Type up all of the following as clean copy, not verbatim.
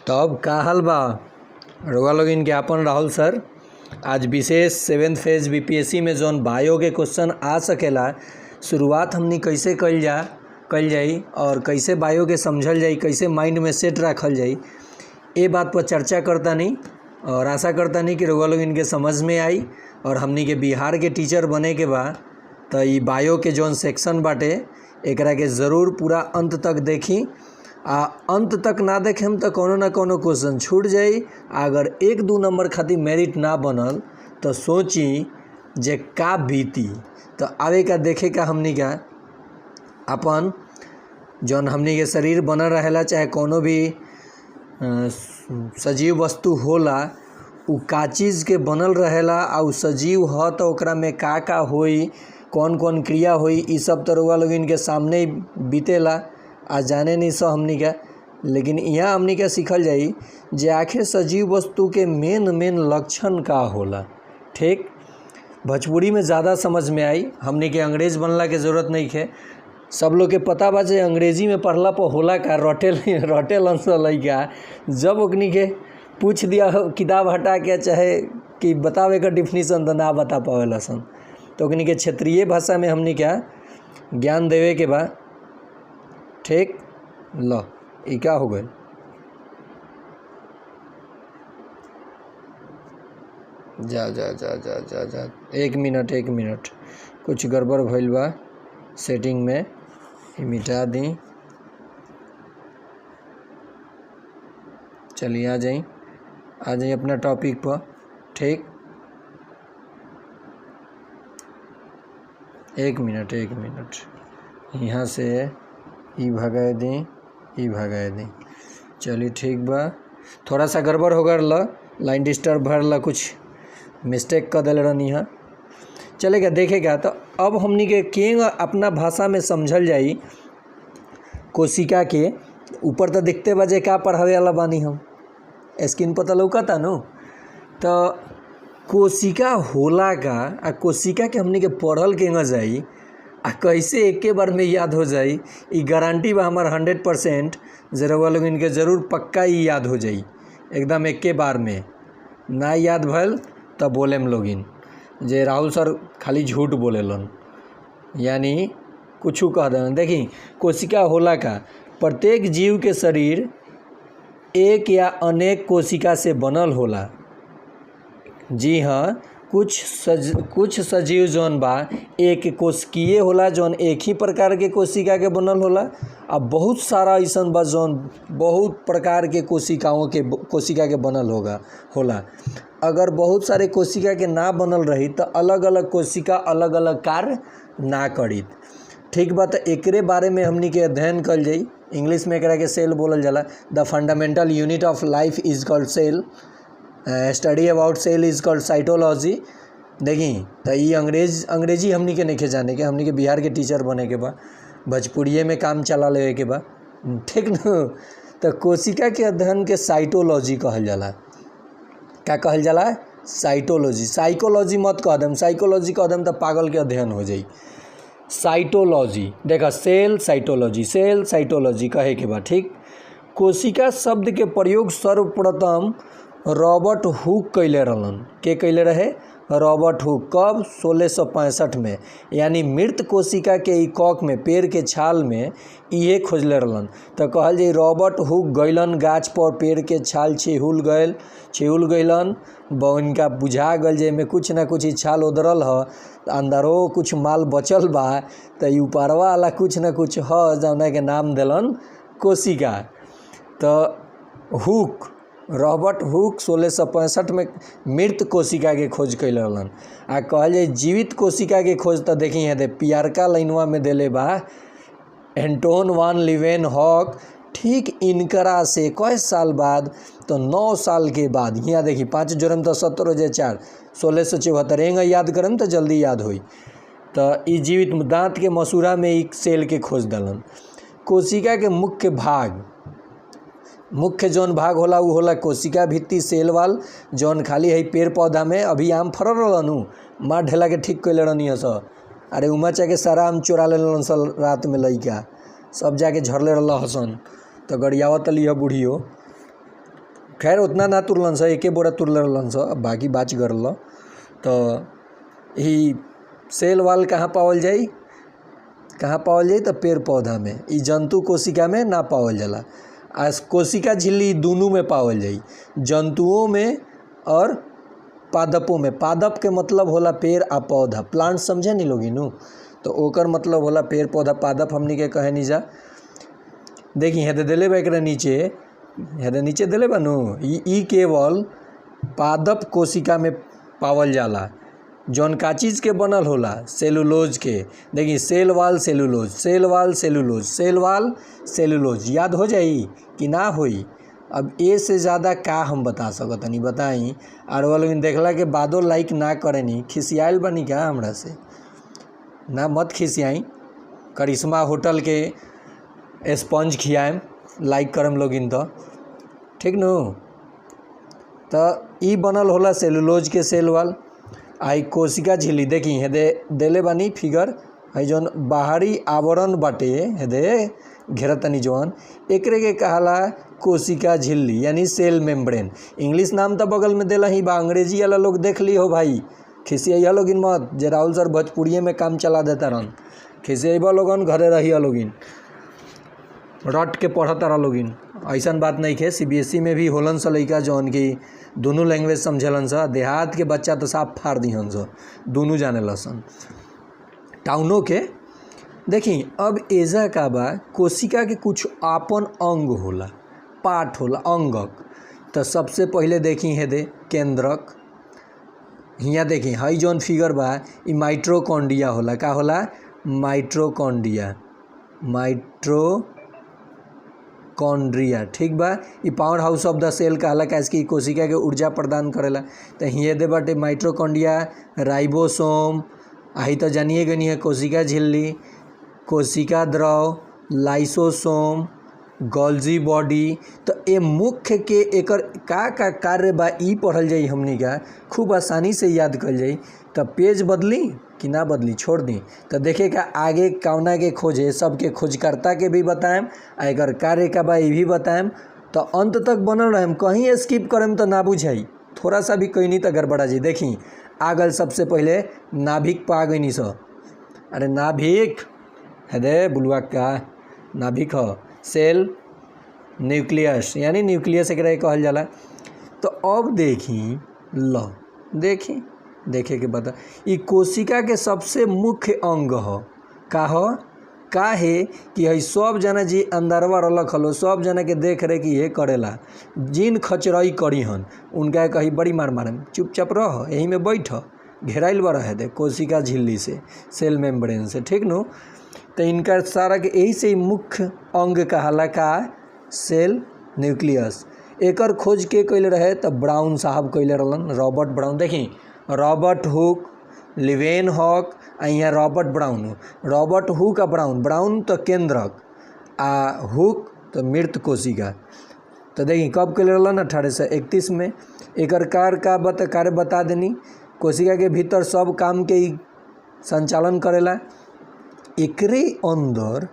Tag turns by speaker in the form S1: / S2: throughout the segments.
S1: तब का हाल बा रउआ लोग इनके आपन राहुल सर। आज विशेष 7th फेज बीपीएससी में जौन बायो के क्वेश्चन आ सकेला शुरुआत हमनी कैसे कल जाई और कैसे बायो के समझल जाई, कैसे माइंड में सेट रखल जाई, ये बात पर चर्चा करतानी और आशा करतानी कि रउआ लोग इनके समझ में आई। और हमनी के बिहार के टीचर बने के बा तो ई बायो के जौन सेक्शन बाटे एकरा के ज़रूर पूरा अंत तक देखी। अंत तक ना देखेम तो कोनो ना कोनो क्वेश्चन छूट जाई। अगर 1-2 नंबर खातिर मेरिट ना बनल तो सोची जे का बीती। तो आवे का देखे का हमनी का अपन जौन हमनी के शरीर बनल रहेला, चाहे कोनो भी सजीव वस्तु होला उ का चीज़ के बनल रहेला और सजीव ह तो ओकरा में का होई, कौन कौन क्रिया होई, ई सब तो रउआ लोग इनके सामने ही बीतेला। आज जाने नहीं सो हमनी का, लेकिन यहाँ हमनी का सीखल जाई जे आखिर सजीव वस्तु के मेन लक्षण का होला। ठीक, भोजपुरी में ज़्यादा समझ में आई, हमनी के अंग्रेज बनला के ज़रूरत नहीं है। सब लोग के पता बा जे अंग्रेजी में पढ़ला पर होला का रटेल अंसर लइका जब ओकनी के पूछ दिया किताब हटा के चाहे कि बतावे का डिफिनीसन तो ना बता पावेला सन। तो ओकनी के क्षेत्रीय भाषा में हमनी क्या ज्ञान देवे के बा। ठीक, लो ई क्या हो गए, जा 1 मिनट कुछ गड़बड़ भइल बा सेटिंग में, ई मिटा दी। चलिए आ जाई अपना टॉपिक पर। ठीक, 1 मिनट यहाँ से ई भगाए दी। चलिए ठीक बा, थोड़ा सा गड़बड़ हो गया, लाइन डिस्टर्ब भरला, कुछ मिस्टेक कर दिल रहनी है। चलेगा देखेगा तो अब हमनी के अपना भाषा में समझल जाई। कोशिका के ऊपर तो दिखते बजे का पढ़ावे वाला बानी हम, स्क्रीन पर तो लौकता नु। तो कोशिका होला का आ कोशिका के हमनी के पढ़ल केंगा जाई आ कैसे एके बार में याद हो जाई, ई गारंटी बा हमार 100% रउआ लोग इनके ज़रूर पक्का ही याद हो जाई एकदम एके बार में। ना याद भल तो बोलेम लोगिन जे राहुल सर खाली झूठ बोलेलन, यानी कुछ कह देन। देखी कोशिका होला का प्रत्येक जीव के शरीर एक या अनेक कोशिका से बनल होला। जी हाँ, कुछ सजीव जौन बा एक कोशिकीय होला जौन एक ही प्रकार के कोशिका के बनल होला। अब बहुत सारा ऐसा बा जौन बहुत प्रकार के कोशिका के बनल होला। अगर बहुत सारे कोशिका के ना बनल रही तो अलग अलग कोशिका अलग अलग कार्य ना करी। ठीक बा, तो एकरे बारे में हमनी के अध्ययन कल जाई। इंग्लिश में एकरा के सेल बोलल जाला। The fundamental unit of life is called cell. Study about cell is called cytology. देखी तो ये अंग्रेजी हमनी के नहीं जाने के, हमनी के बिहार के टीचर बने के बा, भोजपुरिये में काम चला लेवे के बा। ठीक न, तो कोशिका के अध्ययन के साइटोलॉजी कहल जाला। क्या कहल जाला? साइटोलॉजी। साइकोलॉजी मत कह देम, साइकोलॉजी कह देम तो पागल के अध्ययन हो जाई। साइटोलॉजी देखा, सेल साइटोलॉजी कहे के बा। ठीक, कोशिका शब्द के प्रयोग सर्वप्रथम रॉबर्ट हुक कैले रहलन। के कैले रहे? Robert Hooke. कब? 1665 में। यानी मृत कोशिका के ई कॉक में, पेड़ के छाल में इहे खोजले रहलन। तो कहल जे रॉबर्ट हुक गइलन गाछ पर, पेड़ के छाल छिहुल गइलन, इनका बुझा गल जे में कुछ ना कुछ छाल उधरल ह, अंदरो कुछ माल बचल बा, तो ई ऊपरवा वाला कुछ ना कुछ ह जौना के नाम देलन कोशिका। तो रॉबर्ट हुक 1665 में मृत कोशिका के खोज कैले रहलन। आ कहल जाए जीवित कोशिका के खोज तो देखी है पियरका लाइनवा में देले बा एंटोन वान लीवेनहॉक। ठीक इनकरा से कई साल बाद, तो 9 साल के बाद, यहाँ देखी 5 जोड़म तो 17 हो जाए 4, 1674 एंगा याद करम तो जल्दी याद होई। तो ई जीवित दांत के मसूड़ा में एक सेल के खोज दलन। कोशिका के मुख्य जौन भाग होला उ होला कोशिका भित्ति सेल वाल, जौन खाली है पेड़ पौधा में। अभी आम फरल रहनु, माँ ढेला के ठीक कैले रहनी है सर। अरे उमा के सारा आम चोरा ले रात में लइका सब जाके झरले रहा हसन। तो गरियावत लिया बुढ़ियो खैर उतना ना तुरलन स, एके बोरा तुरलन स, अब बाकी बाच गरल। तो ई सेल वाल कहाँ पावल जाई, कहाँ पावल जाई तो पेड़ पौधा में, ई जंतु कोशिका में ना पावल जाला। आज कोशिका झिल्ली दोनों में पावल जाई, जंतुओं में और पादपों में। पादप के मतलब होला पेड़ आ पौधा, प्लांट समझे नहीं लोगी नु, तो ओकर मतलब होला पेड़ पौधा। पादप हमनी के कहे नहीं जा। देखी हेदे दिले बा एकरा नीचे, हेदे नीचे दिले बा नु, ई केवल पादप कोशिका में पावल जाला, जौन का चीज़ के बनल होला, सेलुलोज के। देखी cell wall cellulose, cell wall cellulose, cell wall cellulose, याद हो जाई कि ना होई। अब ए से ज़्यादा का हम बता सकतनी, बताई। और वो लोग देखला के बादो लाइक ना करेनी, खिसियाल बनी क्या हमरा से, ना मत खिसियाई। करिश्मा होटल के स्पंज खियाएम, लाइक करम लोगिन तो ठीक नु। तो ई बनल होला सेलुलोज के सेल वाल। आई कोशिका झिल्ली देखी हेदे देले बानी फिगर, है जौन बाहरी आवरण बाटे हेदे घेरतनी जौन, एकरे के कहाला कोशिका झिल्ली यानी सेल मेम्ब्रेन। इंग्लिश नाम तो बगल में देला ही बा, अंग्रेजी वाला लोग देख ली हो भाई, खिसिया लोगिन मत। जे राहुल सर भोजपुरिये में काम चला देता रहन, खिसिया लोगन घरे रहिया लोगिन, रट के पढ़ता रह लोगिन। ऐसा बात नहीं है, CBSE में भी होलन सा लइका जौन की दोनों लैंग्वेज समझलन सा। देहात के बच्चा तो साफ फाड़ दिहन सा, दोनों जाने लसन। टाउनों के देखी अब एजा का बा, कोशिका के कुछ आपन अंग होला, पार्ट होला, अंगक। तो सबसे पहले देखी हेदे केंद्रक, हियाँ देखी हई जौन फिगर बा, ई माइट्रोकॉन्ड्रिया होला। का होला, माइट्रोकॉन्ड्रिया, माइट्रोकॉन्ड्रिया ठीक बा। ई powerhouse of the cell कहला, कैसे कि कोशिका के ऊर्जा प्रदान करेला। तो हिये दे बाटे माइट्रोकॉन्ड्रिया, राइबोसोम, आई तो जानिए गनी है कोशिका झिल्ली, कोशिका द्रव, लाइसोसोम, गोल्जी बॉडी। तो ये मुख्य के एकर का कार्य बा, ई पढ़ल जाई हमनी का, खूब आसानी से याद कर जाई। तो पेज बदली कि ना बदली छोड़ दी। तो देखे का आगे कौना के खोजे, सबके खोजकर्ता के भी बताएम, एकर कार्य का बा ये भी बताएम। तो अंत तक बनल रहेम, कहीं स्किप करेम तो ना बुझाई, थोड़ा सा भी कहीं नहीं तो गड़बड़ा जी। देखी आगल सबसे पहले नाभिक पा गई सो, अरे नाभिक हेदे बुलवा का नाभिक हो, सेल न्यूक्लियस यानी न्यूक्लियस एक कहल जाला। तो अब देखी लो, देखी देखे के बता, ई कोशिका के सबसे मुख्य अंग हो। का हो, का है कि हई सब जना जी अंदरवा रलक हलो, सब जना के देख रहे कि ये करेला, जिन खचरई करी हन उनका कही बड़ी मार मारम, चुपचाप रह, यही में बैठ, घेराइल बा रहे दे कोशिका झिल्ली से, सेल मेम्ब्रेन से, ठीक नु। तो इनका सारा के यही से मुख्य अंग कहाला का, सेल न्यूक्लियस। एकर खोज के कैले रहे तो ब्राउन साहब कैले रहलन, रॉबर्ट ब्राउन। देखी रॉबर्ट हुक, लिवेन हॉक आ यहाँ रॉबर्ट ब्राउन। रॉबर्ट हुक आ ब्राउन, ब्राउन तो केंद्रक आ हुक तो मृत कोशिका। तो देखी कब कैले रहलन, 1831 में। एकर कार्य बता देनी, कोशिका के भीतर सब काम के संचालन करेला। एकरे अंदर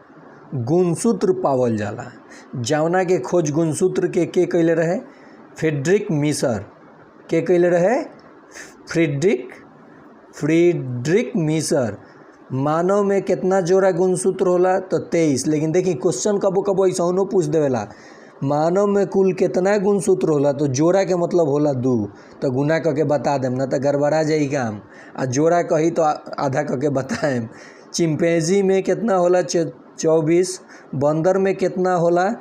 S1: गुणसूत्र पावल जाला, जौना के खोज गुणसूत्र के कैले रहे, फ्रीडरिक मीसर। के कैले रहे, फ्रीडरिक मीसर। मानव में कितना जोड़ा गुणसूत्र होला, तो 23। लेकिन देखी क्वेश्चन कबो कबो ऐसा पूछ देवेला, मानव में कुल कितना गुणसूत्र होला, तो जोड़ा के मतलब होला 2, तो गुना करके बता देम, ना तो गड़बड़ा जाई काम। आ जोड़ा कही तो आधा करके बताएम। चिंपैंजी में कितना होला, 24। बंदर में कितना होला,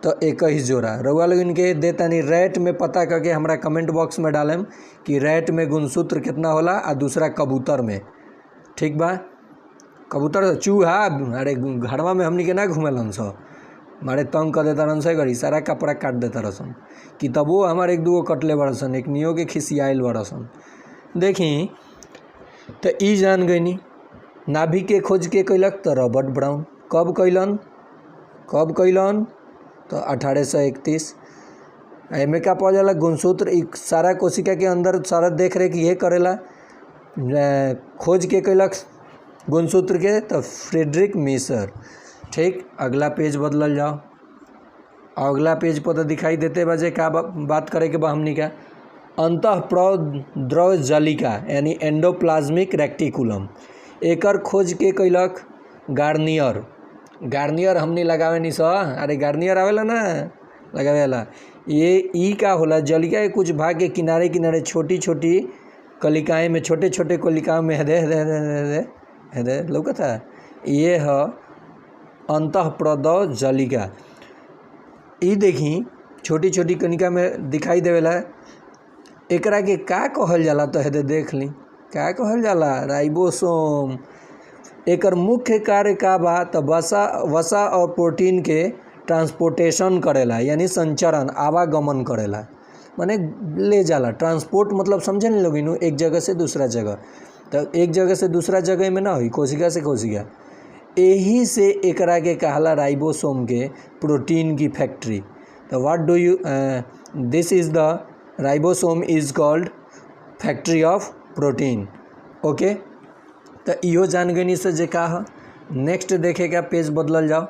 S1: तो 21 जोड़ा। रउआ लोग इनके देतानी रैट में पता करके हमरा कमेंट बॉक्स में डालेम कि रैट में गुणसूत्र कितना होला, आ दूसरा कबूतर में, ठीक बा। कबूतर चूहा, अरे घरवा में हमनी के ना घूमेलन सो, मारे तंग कर देता रन से, गड़ी सारा कपड़ा काट देता रसन। किताबो हमारे 1-2 कटले बड़सन, एक नियो के खिसियाइल बड़सन। देखी तो ई जान गईनी, नाभिक के खोज के कैलक तो रॉबर्ट ब्राउन। कब कैलन, तो 1831। एमे का पावल जाला, गुणसूत्र। सारा कोशिका के अंदर सारा देख रहे कि ये करेला, खोज के कैलक गुणसूत्र के, तो फ्रीडरिक मीसर। ठीक, अगला पेज बदलल जाओ। अगला पेज पर तो दिखाई देते बजे का बात करे के बा हमनी का अंतःप्रद्रव जालिका यानी एंडोप्लाज्मिक रेक्टिकुलम। एकर खोज के कैलक गार्नियर हमनी लगावे नहीं सा। अरे गार्नियर आवेला ना लगावेला। ये ई का होला जालिका के कुछ भाग के किनारे किनारे छोटी छोटी कलिकाएं में छोटे छोटे कलिकाओं में हदे लौकत है। ये है अंतःप्रद्रव जालिका। ई देखी छोटी छोटी कनिका में दिखाई देवेला। एकरा के का कहल जाला तो हेदे देख ली का कहल जाला राइबोसोम। एकर मुख्य कार्य का बा तो वसा और प्रोटीन के ट्रांसपोर्टेशन करेला यानी संचरण आवागमन करेला माने ले जाला। ट्रांसपोर्ट मतलब समझे नहीं लोगी नु एक जगह से दूसरा जगह। तो एक जगह से दूसरा जगह में ना हुई कोशिका से कोशिका। यही से एकरा के कहला राइबोसोम के प्रोटीन की फैक्ट्री। तो what do you this is the ribosome is called factory of protein. Okay तो इहो जान गनी से जे का है। नेक्स्ट देखे का पेज बदलल जाओ।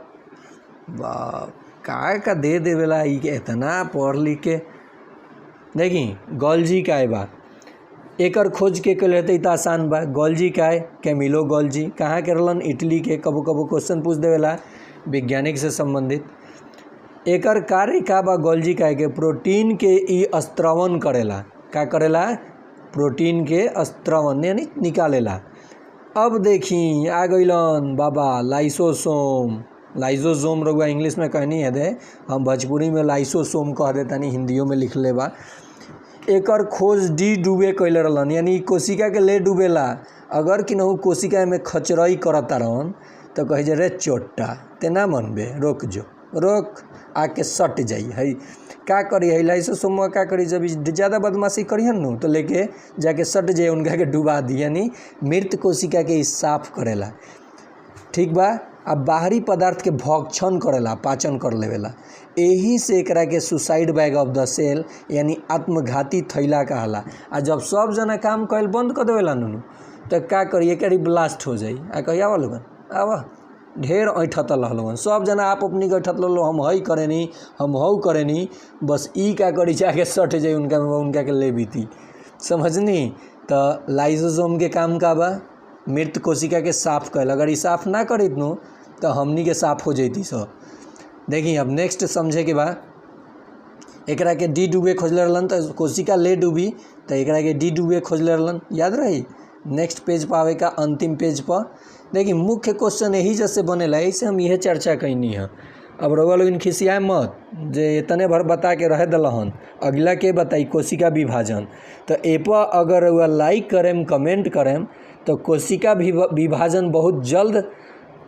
S1: का दे देवेला इतना पढ़ लिख के। देखी गोल्जी का बा एकर खोज के लेते तो आसान बा। गोल्जी का है कैमिलो गोल्जी कहाँ के रहलन इटली के। कबो कबो क्वेश्चन पूछ देवेला वैज्ञानिक से संबंधित। एकर कार्य का बा गोल्जी का के प्रोटीन के ई स्त्रवन करेला। का करेला प्रोटीन के स्त्रवन यानी निकालेला। अब देखी आ गइलन बाबा लाइसोसोम रहुआ इंग्लिश में कहनी है दे हम भोजपुरी में लाइसोसोम कह देता नहीं हिंदियों में लिख ले बा। एकर खोज डी डूबे कैले रहलन यानी कोशिका के ले डूबेला। अगर कि नहु कोशिका में खचरई करता रहन तो कहे जे रे चोट्टा तेना मनबे रोक जो रोक आके सट जाई है। का करी है लाइसोसोम का करी जब ज़्यादा बदमाशी करिहन नु तो लेके जाके सट जाए उनका के डुबा दी यानी मृत कोशिका के साफ करेला। ठीक बा। अब बाहरी पदार्थ के भक्षण करेला पाचन कर लेवेला। यही से एकरा के suicide bag of the cell यानी आत्मघाती थैला कहला। आ जब सब जना काम कैल बंद कर देवेला नु तो का करिए करी ब्लास्ट हो जाई। आ कही आवा लोगन आवा ढेर ऐठत लोगन सब जना आप अपनी गठत लो हम हई करेनी हम हऊ करेनी बस ई का करी जाके सट जाई उनका के ले बीती समझनी। तो लाइसोसोम के काम का बा मृत कोशिका के साफ कैल। अगर ये साफ ना करित नु तो हमनी के साफ हो जैती सब। देखिए अब नेक्स्ट समझे के बा एकरा के डी डूबे खोजले रहलन तो कोशिका ले डूबी तो एकरा के डी डूबे खोजले रहलन याद रही। नेक्स्ट पेज पर आवे का अंतिम पेज पर देखिए मुख्य क्वेश्चन यही जैसे बनेला ऐसे हम यह चर्चा कैनी है। अब रउआ लोगन खिसियाए मत जे इतने भर बता के रह दलहन अगला के बताई कोशिका विभाजन। तो ए पर अगर रउआ लाइक करेम कमेंट करेम तो कोशिका विभाजन बहुत जल्द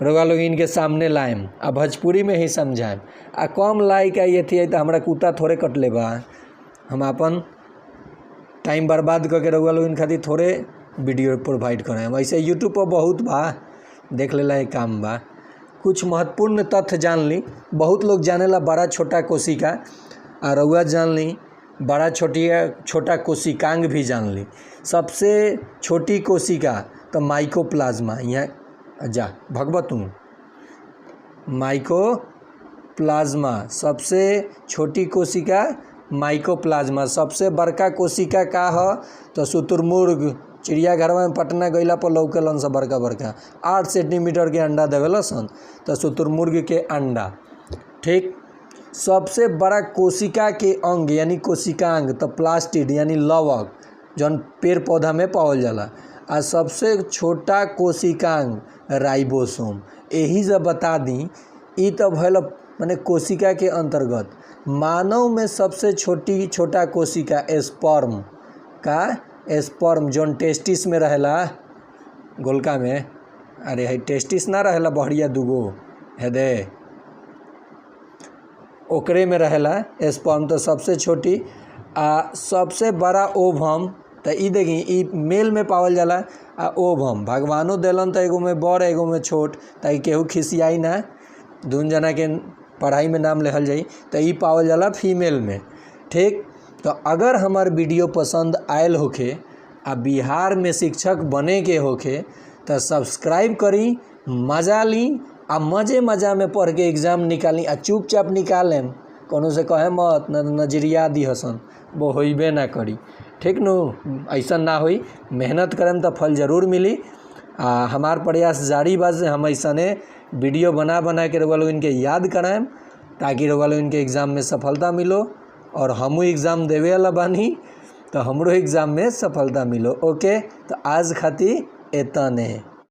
S1: रउआ लोग इनके सामने लाएम आ भोजपुरी में ही समझाएम। आ कम लाइक आई थी तो हमारा कुत्ता थोड़े कटले बा। हम अपन टाइम बर्बाद करके रउआ लोग इन खातिर थोड़े वीडियो प्रोवाइड करें। वैसे यूट्यूब पर बहुत बा देख लेला एक काम बा। कुछ महत्वपूर्ण तथ्य जान ली। बहुत लोग जानेला बड़ा छोटा कोशिका आ रउआ जान ली बड़ा छोटा कोशिकांग भी जान ली। सबसे छोटी कोशिका तो माइकोप्लाज्मा यहाँ जा भगवत हूँ माइकोप्लाज्मा सबसे छोटी कोशिका माइकोप्लाज्मा। सबसे बड़का कोशिका का है तो शुतुरमुर्ग चिड़ियाघर में पटना गईला पर लौकेलन सब बड़का 8 सेंटीमीटर के अंडा देवेला सन तो शुतुरमुर्ग के अंडा। ठीक। सबसे बड़ा कोशिका के अंग यानी कोशिकांग तो प्लास्टिड यानी लवक जौन पेड़ पौधा में पावल जाला। आ सबसे छोटा कोशिकांग राइबोसोम। यही जब बता दी ई तो भल माने कोशिका के अंतर्गत। मानव में सबसे छोटा कोशिका स्पर्म का स्पर्म जौन टेस्टिस में रहेला गोलका में। अरे है टेस्टिस ना रहेला बढ़िया दूगो है दे ओकरे में रहेला स्पर्म तो सबसे छोटी। आ सबसे बड़ा ओवम तो ई देखी ई मेल में पावल जाला। आ ओवम भगवानो देलन तो एगो में बड़ एगो में छोट ताकि केहू खिसियाई ना दून जना के पढ़ाई में नाम लेहल जाई तो ई पावल जाला फीमेल में। ठीक। तो अगर हमार वीडियो पसंद आयल होखे आ बिहार में शिक्षक बने के होखे तो सब्सक्राइब करी मजा ली आ मज़े में पढ़ के एग्ज़ाम निकाली आ चुपचाप निकालें कोनो से कहे मत न नजरिया दी हसन, वो होइबे ना करी। ठीक नु, ऐसा ना होई, मेहनत करम तो फल ज़रूर मिली। हमार प्रयास जारी बा से हम ऐसने वीडियो बना बना के रउआ लोग इनके याद कराएम, ताकि रउआ लोग इनके एग्ज़ाम में सफलता मिलो। और हमू एग्ज़ाम देवे वाला बानी, तो हमरो एग्ज़ाम में सफलता मिलो। ओके, तो आज खातिर एतने।